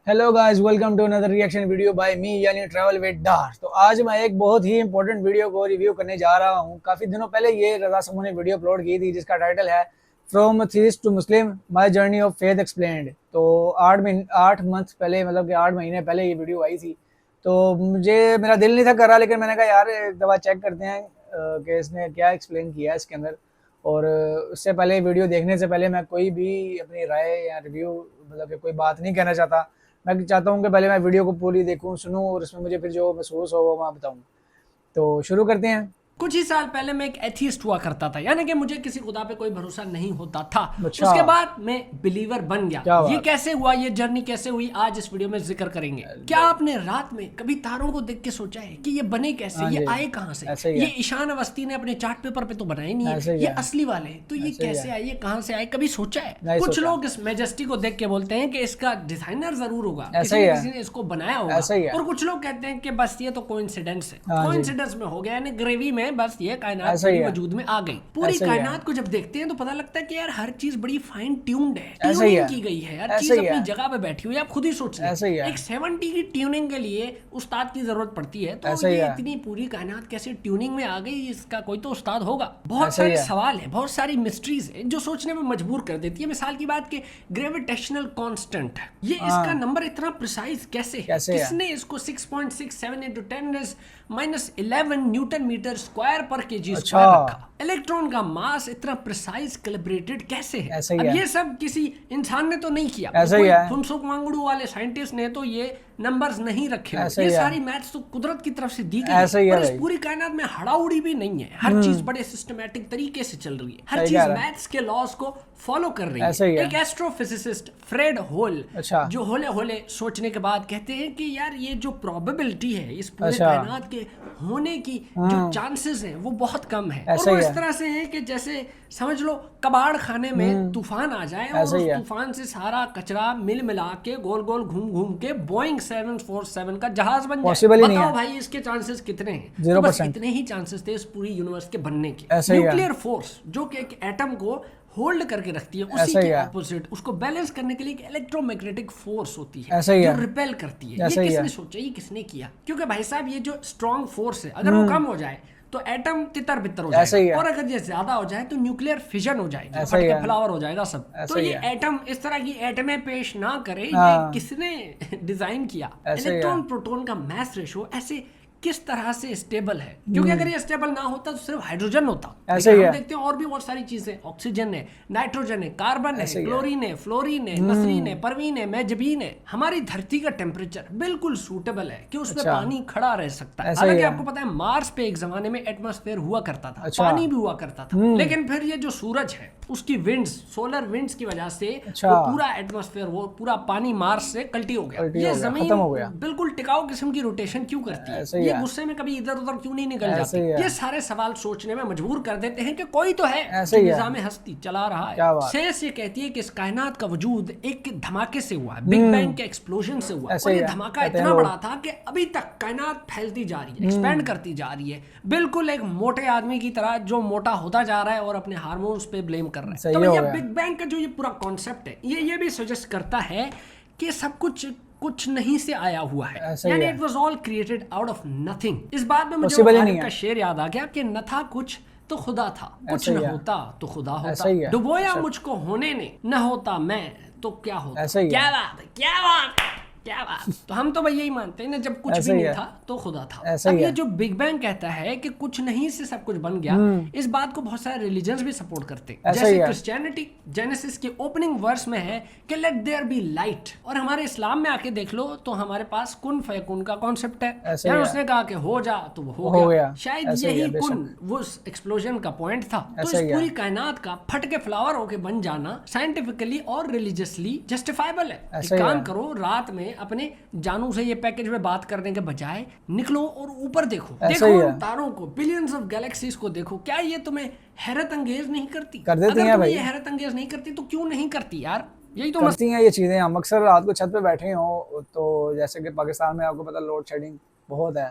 Hello guys, welcome to another reaction video by me यानी travel with Dar. तो आज मैं एक बहुत ही इंपॉर्टेंट वीडियो को रिव्यू करने जा रहा हूं। काफी दिनों पहले ये रजा समूह ने वीडियो अपलोड की थी जिसका टाइटल है from atheist to Muslim my journey of faith explained. तो 8 मंथ पहले, मतलब कि 8 महीने पहले ये वीडियो आई थी। तो मुझे मेरा दिल नहीं था कर रहा, लेकिन मैंने कहा यार एक दफ़ा चेक करते हैं कि इसने क्या एक्सप्लेन किया है इसके अंदर। और उससे पहले वीडियो देखने से पहले मैं कोई भी अपनी राय या रिव्यू, मतलब कि कोई बात नहीं कहना चाहता। मैं चाहता हूँ कि पहले मैं वीडियो को पूरी देखूँ, सुनूँ और उसमें मुझे फिर जो महसूस हो वो मैं बताऊँ। तो शुरू करते हैं। कुछ ही साल पहले मैं एक एथियस्ट हुआ करता था, यानी कि मुझे किसी खुदा पे कोई भरोसा नहीं होता था। अच्छा। उसके बाद मैं बिलीवर बन गया। क्या ये बात। कैसे हुआ, ये जर्नी कैसे हुई, आज इस वीडियो में जिक्र करेंगे। क्या आपने रात में कभी तारों को देख के सोचा है कि ये बने कैसे, हाँ ये जी, आए कहाँ से? ऐसे ही ये है, ईशान अवस्थी ने अपने चार्ट पेपर पे तो बनाए नहीं ऐसे है, ही ये है, असली वाले। तो ये ऐसे ही कैसे है। आए, ये कहाँ से आए, कभी सोचा है? नहीं कुछ सोचा। लोग इस मेजेस्टी को देख के बोलते हैं कि इसका डिजाइनर जरूर होगा, ऐसा किसी ही न है, किसी ने इसको बनाया होगा। ऐसा ही है। और कुछ लोग कहते हैं कि बस ये तो कोइंसिडेंस है, हाँ जी, कोइंसिडेंस में हो गया, यानी ग्रेवी में बस ये कायनात ऐसा ही पूरी है, वजूद में आ गई। पूरी ऐसा ही है, कायनात को जब देखते हैं तो पता लगता है कि यार हर चीज बड़ी फाइन ट्यून्ड है, ऐसा ही ट्यूनिंग है, की गई है, हर ऐसा चीज ही है, अपनी जगह पे बैठी हुई है। आप खुद ही सोच लें, ऐसा ही है, एक 70 की ट्यूनिंग के लिए उस्ताद की जरूरत पड़ती है, तो ऐसा ही ये है, इतनी पूरी कायनात कैसे ट्यूनिंग में आ गई, इसका कोई तो उस्ताद होगा। बहुत ऐसा ही सारे है। सवाल है, बहुत सारी मिस्ट्रीज है जो सोचने में मजबूर कर देती है। मिसाल की बात के ग्रेविटेशनल कांस्टेंट, ये इसका हाँ, नंबर इतना प्रिसाइज कैसे है? कैसे है? किसने इसको 6.67 इंटू 10⁻11 न्यूटन मीटर स्क्वायर पर केजी अच्छा, स्क्वायर रखा? इलेक्ट्रॉन का मास इतना प्रिसाइज कैलिब्रेटेड कैसे है? ऐसा ही अब है, ये सब किसी इंसान ने तो नहीं किया, ऐसा ही कोई है, फुनसुक वांगड़ू वाले साइंटिस्ट ने तो ये नंबर्स नहीं रखे हुए। ऐसा ये ही है, सारी मैथ्स तो कुदरत की तरफ से दी गई ऐसा है। ही है और इस भाई। पूरी कायनात में हड़ाउड़ी भी नहीं है, हर चीज बड़े सिस्टमैटिक तरीके से चल रही है, हर सही कह चीज रहा है, मैथ्स के लॉज को फॉलो कर रही ऐसा ही है। है। एक एस्ट्रोफिजिसिस्ट फ्रेड होल, अच्छा, जो होले होले सोचने के बाद कहते हैं कि यार ये जो प्रोबेबिलिटी है इस पूरे अच्छा, कायनात के होने की, जो चांसेस हैं वो बहुत कम है। और ऐसा वो ही इस है, तरह से है कि जैसे समझ लो कबाड़ खाने में तूफान आ जाए और ऐसा ही उस है, तूफान से सारा कचरा मिल मिला के गोल गोल घूम घूम के बोइंग 747 का जहाज बन जाए। पॉसिबल ही नहीं बताओ है। भाई इसके चांसेस कितने हैं? तो जीरो बस परसेंट इतने ही चांसेस थे इस पूरी यूनिवर्स के बनने के। ऐसा ही है, न्यूक्लियर फोर्स जो कि एक एटम को होल्ड करके रखती है, उसी ऐसा ही के है, ऑपोजिट उसको बैलेंस करने के लिए एक इलेक्ट्रोमैग्नेटिक फोर्स होती है ऐसा ही जो है, रिपेल करती है। ये ऐसा ही है। किसने सोचा, ये किसने किया? क्योंकि भाई साहब ये जो स्ट्रॉन्ग फोर्स है, अगर वो कम हो जाए तो एटम तितर बितर हो ऐसा जाएगा, ही है, और अगर ये ज्यादा हो जाए तो न्यूक्लियर फिजन हो जाएगी, ऐसा फट ही के है, फ्लावर हो जाएगा सब। तो ऐसा ही ये है। एटम इस तरह की एटमें पेश ना करे, ये हाँ, किसने डिजाइन किया? ऐसा ही है, इलेक्ट्रॉन प्रोटॉन का मैथ रेशो ऐसे किस तरह से स्टेबल है? क्योंकि अगर ये स्टेबल ना होता तो सिर्फ हाइड्रोजन होता, ऐसा लेकिन ही हम है, देखते हैं और भी बहुत सारी चीजें, ऑक्सीजन है, नाइट्रोजन है, कार्बन है, ऐसा ही है। क्लोरीन है, फ्लोरीन है, नसरीन है, परवीन है, मैजबीन है। हमारी धरती का टेम्परेचर बिल्कुल सूटेबल है कि उसमें अच्छा, पानी खड़ा रह सकता है। ऐसा ही हालांकि है, आपको पता है मार्स पे एक जमाने में एटमॉस्फेयर हुआ करता था, अच्छा, पानी भी हुआ करता था, लेकिन फिर ये जो सूरज है उसकी विंड्स, सोलर विंड्स की वजह से अच्छा, वो पूरा एटमॉस्फेयर, वो पूरा पानी मार्स से कल्टी हो गया। पलटी ये हो गया, खत्म जमीन हो गया, बिल्कुल टिकाऊ किस्म की रोटेशन क्यों करती है? ऐसा ही ये है, गुस्से में कभी इधर उधर क्यों नहीं निकल ऐसा जाती? ही है, ये सारे सवाल सोचने में मजबूर कर देते हैं कि कोई तो है ऐसा जो ही है। निजाम हस्ती चला रहा है। क्या बात। सेंस ये कहती है कि इस कायनात का वजूद एक धमाके से हुआ है, बिग बैंग के एक्सप्लोजन से हुआ, ऐसा और ही ये है, धमाका कहते हैं इतना लोग। बड़ा था कि अभी तक कायनात फैलती जा रही है, एक्सपेंड करती जा रही है, बिल्कुल एक मोटे आदमी की तरह जो मोटा होता जा रहा है और अपने हार्मोन्स पे ब्लेम कर रहा है। सही तो हो भैया गया, बिग बैंग का जो ये पूरा कॉन्सेप्ट है, ये भी सजेस्ट करता है कि सब कुछ कुछ नहीं से आया हुआ है, ऐसा ही यानी है, it was all created out of nothing. इस बात में मुझे वो पॉसिबल ही नहीं गालिब का है, शेर याद आ गया कि न था कुछ तो खुदा था, कुछ ऐसा न ही है, होता तो खुदा ऐसा होता, ही है, डुबोया अच्छा, मुझको होने ने, न होता मैं तो क्या होता। ऐसा ही है, क्या बात है, क्या बात है, क्या बात। तो हम तो भाई यही मानते हैं ना, जब कुछ भी ऐसा ही नहीं है, था तो खुदा था। ऐसा अब ही ये है, जो बिग बैंग कहता है कि कुछ नहीं से सब कुछ बन गया, इस बात को बहुत सारे रिलीजन्स भी सपोर्ट करते हैं। ऐसा ही जैसे है, क्रिश्चियनिटी जेनेसिस के ओपनिंग वर्स में है कि लेट देयर बी लाइट, और हमारे इस्लाम में आके देख लो तो हमारे पास कुन फयकुन का कॉन्सेप्ट है, ऐसा ही यानी है, उसने कहा कि हो जा तो वो हो हो गया। गया, शायद ऐसा ही यही है, कुन बेशक, वो एक्सप्लोजन का पॉइंट था। तो ऐसा इस ही है, पूरी कायनात का फट के फ्लावर होके बन जाना साइंटिफिकली और रिलीजियसली जस्टिफाइबल है। ऐसा एक ही काम है, करो, रात में अपने जानू से ये पैकेज में बात करने के बजाय निकलो और ऊपर देखो, ऐसा देखो ही उन है, तारों को, बिलियंस ऑफ गैलेक्सीज को देखो। क्या ये तुम्हें हैरत अंगेज नहीं करती? कर देती अगर हैं तुम्हें ये भाई, हैरत अंगेज नहीं करती तो क्यों नहीं करती यार? यही तो करती हैं ये चीज़ें। हम अक्सर रात को छत पे बैठे हों तो जैसे कि पाकिस्तान में आपको पता लोड शेडिंग बहुत है,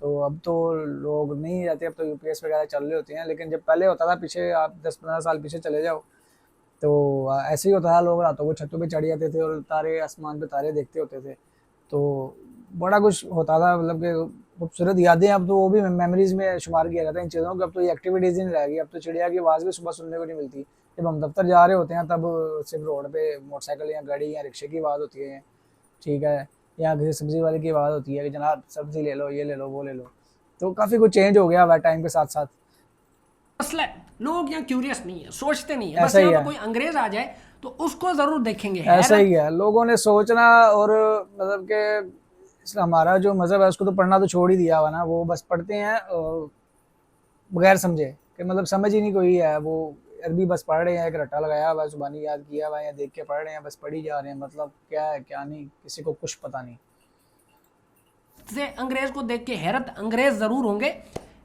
तो अब तो लोग नहीं रहते, अब तो यूपीएस वगैरह चल रहे होते हैं, लेकिन जब पहले होता था, पीछे आप 10-15 साल पीछे चले जाओ तो ऐसे ही होता था, लोग रातों को छतों पे चढ़ जाते थे और तारे, आसमान पे तारे देखते होते थे। तो बड़ा कुछ होता था, मतलब कि खूबसूरत यादें। अब तो वो भी मेमोरीज में शुमार किया जाता है इन चीज़ों को। अब तो ये एक्टिविटीज़ ही नहीं रह गई। अब तो चिड़िया की आवाज़ भी सुबह सुनने को नहीं मिलती। जब हम दफ्तर जा रहे होते हैं तब सिर्फ रोड पे मोटरसाइकिल या गाड़ी या रिक्शे की आवाज़ होती है, ठीक है, या किसी सब्जी वाले की आवाज़ होती है कि जनाब सब्जी ले लो, ये ले लो, वो ले लो। तो काफ़ी कुछ चेंज हो गया हुआ है टाइम के साथ साथ। मसला है, लोग यहाँ क्यूरियस नहीं है, सोचते नहीं है। बस ऐसा ही यहाँ पे है, कोई अंग्रेज आ जाए तो उसको जरूर देखेंगे। ऐसा हैरत ही है। लोगों ने सोचना और मतलब कि हमारा जो मज़हब है उसको तो पढ़ना तो छोड़ ही दिया हुआ ना। वो बस पढ़ते हैं बगैर समझे, कि मतलब समझ ही नहीं कोई है। वो अरबी बस पढ़ रहे हैं, एक रट्टा लगाया हुआ है, जुबानी याद किया हुआ है, या देख के पढ़ रहे हैं, बस पढ़ी जा रहे हैं। मतलब क्या है क्या नहीं, किसी को कुछ पता नहीं। से अंग्रेज को देख के हैरत अंग्रेज जरूर होंगे,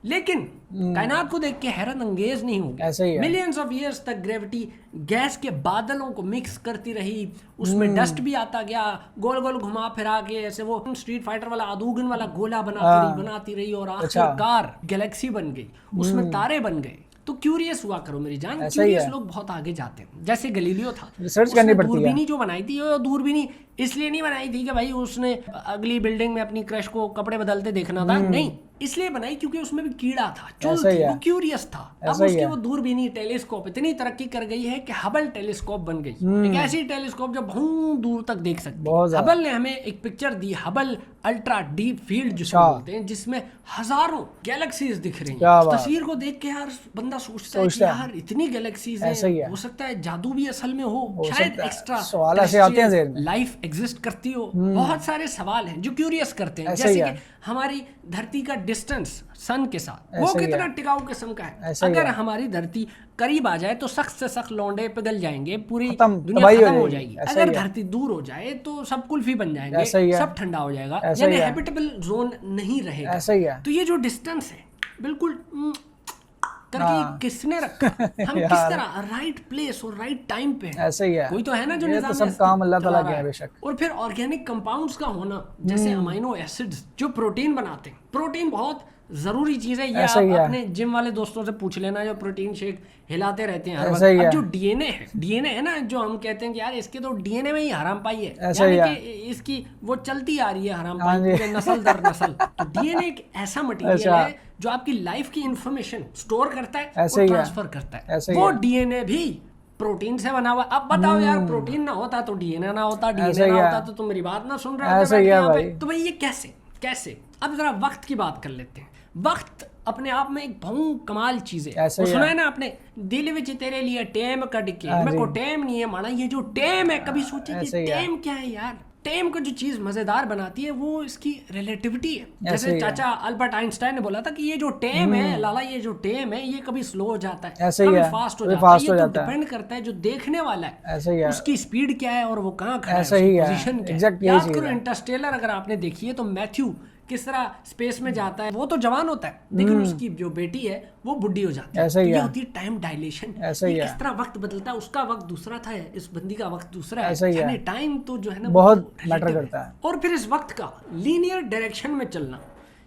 लेकिन कायनात को देख के हैरत अंगेज नहीं होंगे। ऐसा ही है। मिलियंस ऑफ ईयर्स तक ग्रेविटी गैस के बादलों को मिक्स करती रही, उसमें डस्ट भी आता गया, गोल गोल घुमा फिरा के ऐसे वो स्ट्रीट फाइटर वाला अदूगन वाला गोला बनाती रही और आखिरकार गैलेक्सी बन गई, उसमें तारे बन गए। तो क्यूरियस हुआ करो मेरी जान, क्यूरियस लोग बहुत आगे जाते हैं। जैसे गलीलियो था, रिसर्च करनी पड़ती है। दूरबीनी जो बनाई थी, वो दूरबीनी इसलिए नहीं बनाई थी कि भाई उसने अगली बिल्डिंग में अपनी क्रश को कपड़े बदलते देखना था, नहीं, इसलिए बनाई क्योंकि उसमें भी कीड़ा था, चुल थी, वो क्यूरियस था। अब उसकी वो दूरबीनी टेलीस्कोप इतनी तरक्की कर गई है कि हबल टेलीस्कोप बन गई, एक ऐसी टेलीस्कोप जो बहुत दूर तक देख सकती है। हबल ने हमें एक पिक्चर दी, हबल अल्ट्रा डीप फील्ड जिसको बोलते हैं, जिसमें हजारों गैलेक्सीज दिख रही हैं। उस तस्वीर को देख के यार बंदा सोचता है कि यार इतनी गैलेक्सीज हैं, हो सकता है जादू भी असल में हो, शायद एक्स्ट्रा सवाल ऐसे आते हैं ज़हन में, लाइफ एग्जिस्ट करती हो। बहुत सारे सवाल हैं जो क्यूरियस करते हैं, जैसे कि हमारी धरती का डिस्टेंस सन के साथ वो कितना टिकाऊ किस्म का है। अगर हमारी धरती करीब आ जाए तो सख्त से सख्त लौंडे पिघल जाएंगे, पूरी दुनिया खत्म हो जाएगी। अगर धरती दूर हो जाए तो सब कुल्फी बन जाएंगे, सब ठंडा हो जाएगा, यानी हैबिटेबल जोन नहीं रहेगा। तो ये जो डिस्टेंस है बिल्कुल करके किसने रखा, हम किस तरह राइट प्लेस और राइट टाइम पे हैं। ऐसा ही है, कोई तो है ना जो निज़ाम सब काम अल्लाह ताला के है बेशक। और फिर ऑर्गेनिक कंपाउंड्स का होना, जैसे अमीनो एसिड्स जो प्रोटीन बनाते हैं। प्रोटीन बहुत जरूरी चीज है, ये आप अपने जिम वाले दोस्तों से पूछ लेना जो प्रोटीन शेक हिलाते रहते हैं हर वक्त। अब जो डीएनए है ना, जो हम कहते हैं कि यार इसके तो डीएनए में ही हराम पाई है, यानी कि इसकी वो चलती आ रही है हराम पाई पूरे नस्ल दर नस्ल। तो डीएनए एक ऐसा मटेरियल है जो आपकी लाइफ की इंफॉर्मेशन स्टोर करता है और ट्रांसफर करता है। वो डीएनए भी प्रोटीन से बना हुआ। अब बताओ यार, प्रोटीन ना होता तो डीएनए ना होता, डीएनए ना होता तो तुम मेरी बात ना सुन रहे होते। तो भाई ये कैसे अब जरा वक्त की बात कर लेते हैं। वक्त अपने आप में एक बहुत कमाल चीज है। सुना है ना आपने, दिल विच तेरे लिए टेम कट के, मेरे को टेम नहीं है माना। ये जो टेम है, कभी सोचे कि टेम क्या है यार? टेम को जो चीज मजेदार बनाती है वो इसकी रिलेटिविटी है। जैसे चाचा अल्बर्ट आइंस्टाइन ने बोला था कि ये जो टेम है लाला, ये जो टेम है ये कभी स्लो हो जाता है, कभी फास्ट हो जाता है। ये तो डिपेंड करता है जो देखने वाला है उसकी स्पीड क्या है और वो कहाँ खड़ा है, उसकी पोजीशन क्या है। याद करो इंटरस्टेलर अगर आपने देखी है तो मैथ्यू किस तरह स्पेस में जाता है। वो तो जवान होता है लेकिन उसकी जो बेटी है वो बुढ़ी हो जाती है। ये होती है टाइम डायलेशन। किस तरह वक्त बदलता है, उसका वक्त दूसरा था, इस बंदी का वक्त दूसरा है। यानी टाइम तो जो है ना बहुत मैटर करता है। और फिर इस वक्त का लीनियर डायरेक्शन में चलना,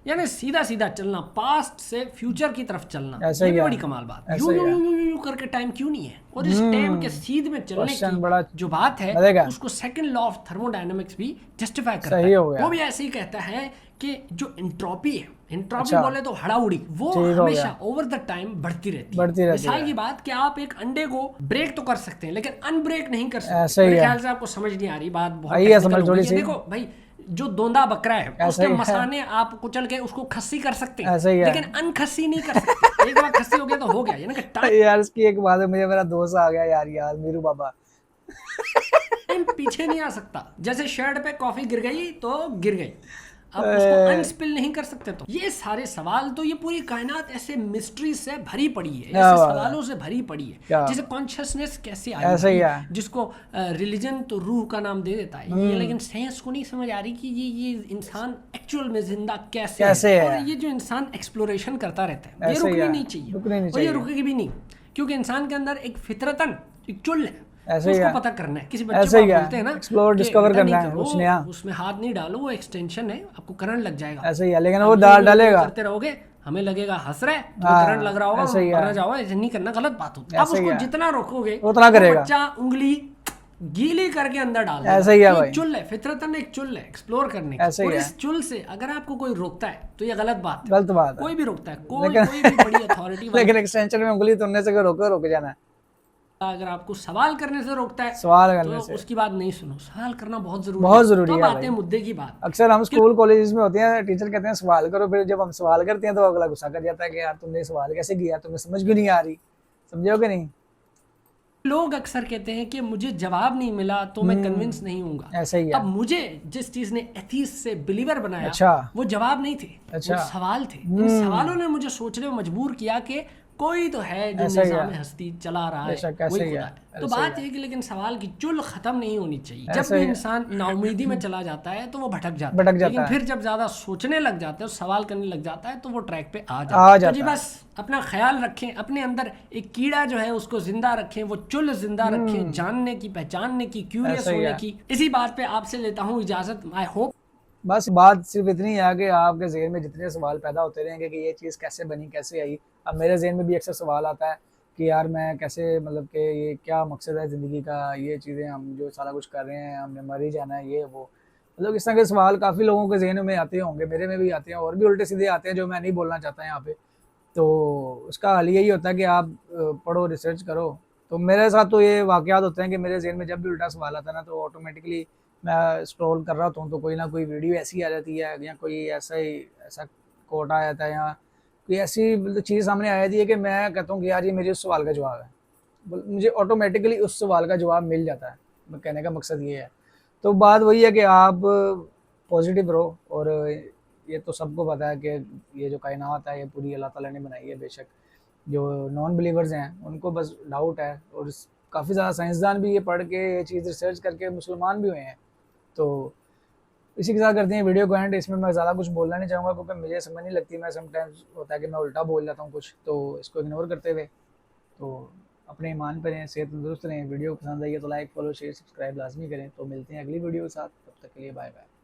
यानी सीधा सीधा चलना, पास्ट से फ्यूचर की तरफ चलना, ये भी बड़ी कमाल बात है। यू करके टाइम क्यों नहीं है? और इस टाइम के सीध में चलने की जो बात है उसको सेकंड लॉ ऑफ थर्मोडायनेमिक्स भी जस्टिफाई करता है। वो भी ऐसे ही कहता है कि जो एंट्रोपी है, एंट्रोपी बोले तो हड़ाउड़ी, वो हमेशा ओवर द टाइम बढ़ती रहती है। मिसाल की बात कि आप एक अंडे को ब्रेक तो कर सकते हैं लेकिन अनब्रेक नहीं कर सकते। मेरे ख्याल से आपको समझ नहीं आ रही बात, बहुत देखो भाई, जो दोंदा बकरा है उसके मसाने आप कुचल के उसको खस्सी कर सकते हैं लेकिन अनखस्सी नहीं कर सकते। एक बार खस्सी हो गया तो हो गया, यानी कि यार इसकी एक बात है, मुझे मेरा दोस्त आ गया यार मीरू बाबा पीछे नहीं आ सकता। जैसे शर्ट पे कॉफी गिर गई तो गिर गई, अब उसको अनस्पिल नहीं कर सकते। तो ये सारे सवाल, तो ये पूरी कायनात ऐसे मिस्ट्री से भरी पड़ी है, ऐसे सवालों से भरी पड़ी है। जैसे कॉन्शियसनेस कैसे आई, जिसको रिलीजन तो रूह का नाम दे देता है ये, लेकिन साइंस को नहीं समझ आ रही कि ये इंसान एक्चुअल में जिंदा कैसे है। और ये जो इंसान एक्सप्लोरेशन करता रहता है, ये रुकनी नहीं चाहिए और ये रुकेगी भी नहीं, क्योंकि इंसान के अंदर एक फितरतन एक चुल है, उसको पता करना है। किसी बच्चे को बोलते हैं ना एक्सप्लोर डिस्कवर करना है, उसमें हाथ नहीं डालो, वो एक्सटेंशन है, आपको करंट लग जाएगा। ऐसे ही है, लेकिन वो डालेगा, करते रहोगे हमें लगेगा हंस रहा है तो हाँ, करंट लग रहा होगा, ऐसे ही है। मरना जाओ, ऐसे नहीं करना, गलत बात होती है। आप ऐसे ही उसको है। जितना रोकोगे उतना वो करेगा। बच्चा उंगली गीली करके अंदर डाल देगा। ऐसे ही है तो भाई। एक चुल है, फितरतन एक चुल है एक्सप्लोर करने ऐसे की, ही और है। इस चुल से अगर आपको कोई रोकता है तो ये गलत बात है। गलत बात है। कोई भी रोकता है, लेकिन कोई भी बड़ी अथॉरिटी वाला लेकिन एक्सटेंशन में उंगली तुमने से रुक जाना है। अगर आपको सवाल करने से रोकता है सवाल तो करने से उसकी बात नहीं सुनो। सवाल करना बहुत जरूरी बहुत है। जरूरी तो अब है आते भाई। हैं मुद्दे की बात। अक्सर हम स्कूल कॉलेज में होते हैं, टीचर कहते हैं सवाल करो, फिर जब हम सवाल करते हैं तो अगला गुस्सा कर जाता है कि यार तुमने सवाल कैसे किया, तुम्हें समझ क्यों नहीं आ रही, समझे हो कि नहीं। लोग अक्सर कहते हैं कि मुझे जवाब नहीं मिला तो मैं कन्विंस नहीं हूँगा। ऐसा ही है। अब मुझे जिस चीज ने एथीस्ट से बिलीवर बनाया, अच्छा। वो जवाब नहीं थे, अच्छा। वो सवाल थे। इन सवालों ने मुझे सोचने में मजबूर किया कि कोई तो है जो ऐसा ही निज़ाम है। हस्ती चला रहा है, बेशक ऐसा वही ही खुदा है। है। तो ऐसा ही बात है। ये कि लेकिन सवाल की चुल खत्म नहीं होनी चाहिए। जब ऐसा भी ही है। इंसान नाउमीदी में चला जाता है तो वो भटक जाता भटक है, जाता लेकिन है। फिर जब ज्यादा सोचने लग जाता है, सवाल करने लग जाता है, तो वो ट्रैक पे आ आ जाता है। तो जाता जी है। बस अपना ख्याल रखें, अपने अंदर एक कीड़ा जो है उसको जिंदा रखें, वो चुल जिंदा रखें, जानने की, पहचानने की, क्यूरियस ऐसा ही होने है। की। इसी बात पे आपसे लेता हूँ इजाजत। आई होप बस बात सिर्फ इतनी है कि आपके जहन में जितने सवाल पैदा होते रहेंगे कि ये चीज़ कैसे बनी, कैसे आई। अब मेरे जहन में भी अक्सर सवाल आता है कि यार मैं कैसे, मतलब कि ये क्या मकसद है ज़िंदगी का, ये चीज़ें हम जो सारा कुछ कर रहे हैं, हमने मर ही जाना है, ये वो, मतलब इस तरह के सवाल काफ़ी लोगों के जहन में आते होंगे, मेरे में भी आते हैं, और भी उल्टे सीधे आते हैं जो मैं नहीं बोलना चाहता यहाँ पे। तो उसका हल यही होता है कि आप पढ़ो, रिसर्च करो। तो मेरे साथ तो ये वाक़यात होते हैं कि मेरे ज़हन में जब भी उल्टा सवाल आता है ना, तो ऑटोमेटिकली मैं स्क्रॉल कर रहा होता हूँ तो कोई ना कोई वीडियो ऐसी आ जाती है, या कोई ऐसा कोट आ जाता है, या कोई ऐसी मतलब चीज़ सामने आ जाती है कि मैं कहता हूँ कि यार ये मेरे उस सवाल का जवाब है। मुझे ऑटोमेटिकली उस सवाल का जवाब मिल जाता है। मैं कहने का मकसद ये है। तो बात वही है कि आप पॉजिटिव रहो, और ये तो सबको पता है कि ये जो कायनात है ये पूरी अल्लाह ताला ने बनाई है। बेशक जो नॉन बिलीवर्स हैं उनको बस डाउट है, और काफ़ी ज़्यादा साइंसदान भी ये पढ़ के ये चीज़ रिसर्च करके मुसलमान भी हुए हैं। तो इसी के साथ करते हैं वीडियो को एंड। इसमें मैं ज़्यादा कुछ बोलना नहीं चाहूँगा क्योंकि मुझे समझ नहीं लगती, मैं समटाइम्स होता है कि मैं उल्टा बोल जाता हूँ कुछ, तो इसको इग्नोर करते हुए तो अपने ईमान पर रहें, सेहत तंदुरुस्त रहें। वीडियो पसंद आई है तो लाइक, फॉलो, शेयर, सब्सक्राइब लाजमी करें। तो मिलते हैं अगली वीडियो के साथ, तब तक के लिए बाय बाय।